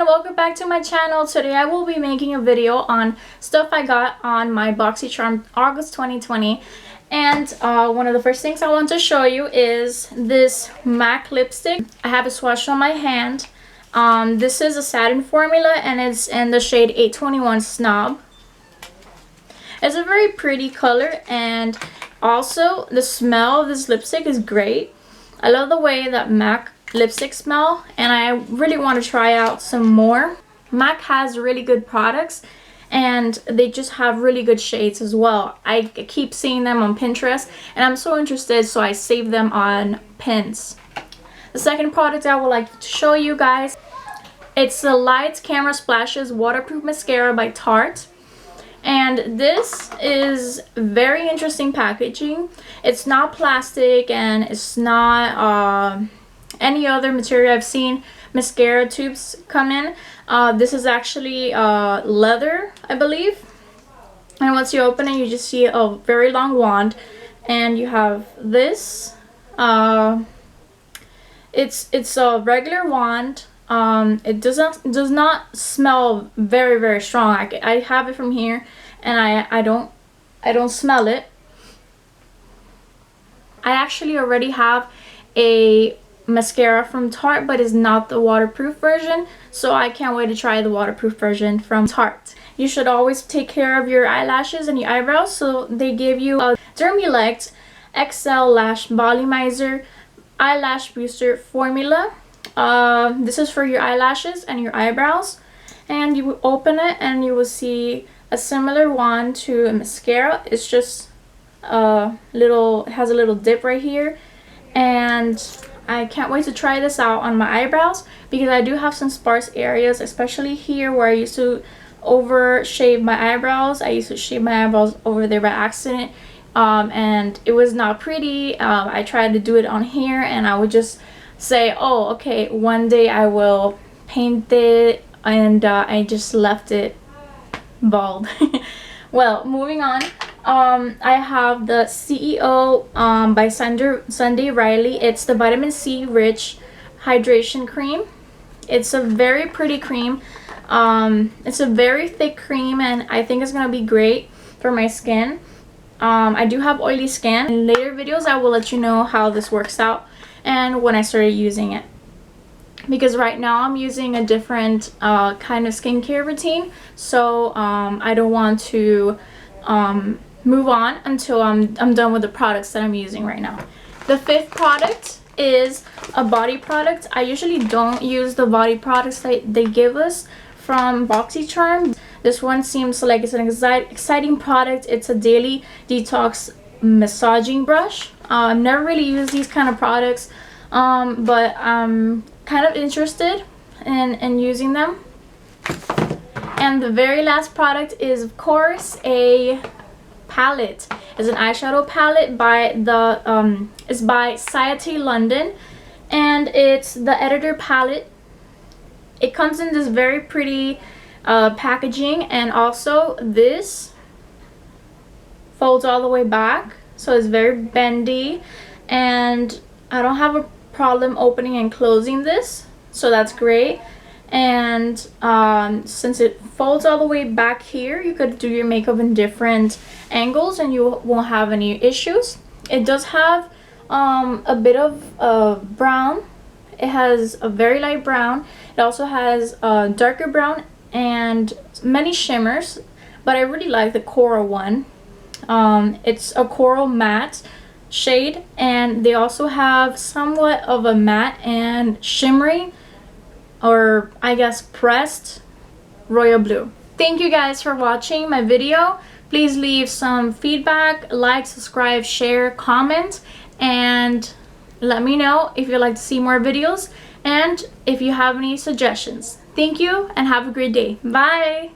everyone, welcome back to my channel. Today I will be making a video on stuff I got on my BoxyCharm August 2020. And one of the first things I want to show you is this MAC lipstick. I have a swatch on my hand. This is a satin formula and it's in the shade 821 SNOB. It's a very pretty color, and also the smell of this lipstick is great. I love the way that MAC lipstick smell, and I really want to try out some more. MAC has really good products and they just have really good shades as well. I keep seeing them on Pinterest and I'm so interested, so I save them on pins. The second product I would like to show you guys, it's the Lights Camera Splashes Waterproof Mascara by Tarte. And this is very interesting packaging. It's not plastic and it's not any other material I've seen mascara tubes come in. This is actually leather, I believe. And once you open it, you just see a very long wand, and you have this. It's a regular wand. It does not smell very strong. I have it from here, and I don't smell it. I actually already have a mascara from Tarte, but it's not the waterproof version, so I can't wait to try the waterproof version from Tarte. You should always take care of your eyelashes and your eyebrows, so they give you a Dermelect XL Lash Volumizer Eyelash Booster Formula. This is for your eyelashes and your eyebrows, and you will open it and you will see a similar wand to a mascara. It's just it has a little dip right here, and I can't wait to try this out on my eyebrows because I do have some sparse areas, especially here where I used to over shave my eyebrows. I used to shave my eyebrows over there by accident, and it was not pretty. I tried to do it on here and I would just say, oh, okay, one day I will paint it, and I just left it bald. Well, moving on. I have the C.E.O. by Sunday Riley. It's the vitamin C rich hydration cream. It's a very pretty cream. It's a very thick cream, and I think it's gonna be great for my skin. I do have oily skin. In later videos I will let you know how this works out and when I started using it, because right now I'm using a different kind of skincare routine, so I don't want to move on until I'm done with the products that I'm using right now. The fifth product is a body product. I usually don't use the body products that they give us from BoxyCharm. This one seems like it's an exciting product. It's a daily detox massaging brush. I've never really used these kind of products, but I'm kind of interested in using them. And the very last product is, of course, a palette. It's an eyeshadow palette by it's by Ciaté London, and it's the editor palette. It comes in this very pretty packaging, and also this folds all the way back, so it's very bendy, and I don't have a problem opening and closing this, so that's great. And since it folds all the way back here, you could do your makeup in different angles and you won't have any issues. It does have a bit of brown. It has a very light brown. It also has a darker brown and many shimmers, but I really like the coral one. It's a coral matte shade, and they also have somewhat of a matte and shimmery, or I guess pressed royal blue. Thank you guys for watching my video. Please leave some feedback, like, subscribe, share, comment, and let me know if you'd like to see more videos and if you have any suggestions. Thank you and have a great day. Bye!